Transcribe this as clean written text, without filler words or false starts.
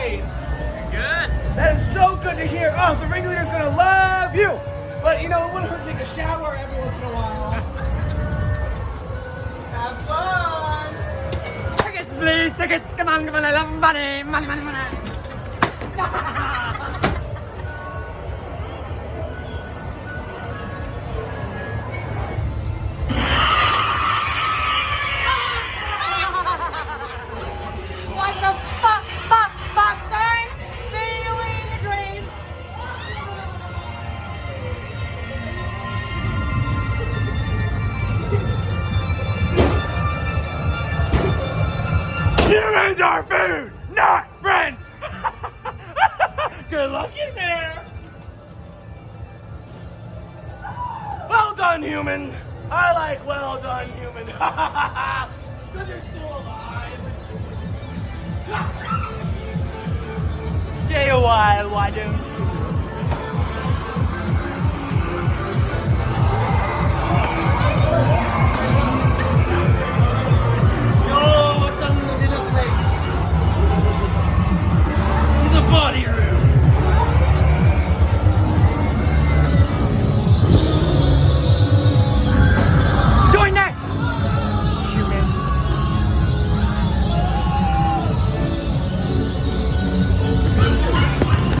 right. Good. That is so good to hear. Oh, the ringleader's gonna love you. But you know, it wouldn't hurt to take a shower every once in a while. Have fun. Tickets, please. Tickets. Come on, come on. I love money. Money, money, money. What's up, busters? See you in your dreams. Humans are food, not friends. Good luck in there. Well done, human. I like well done, human. Because you're still alive. Stay a while, why don't you?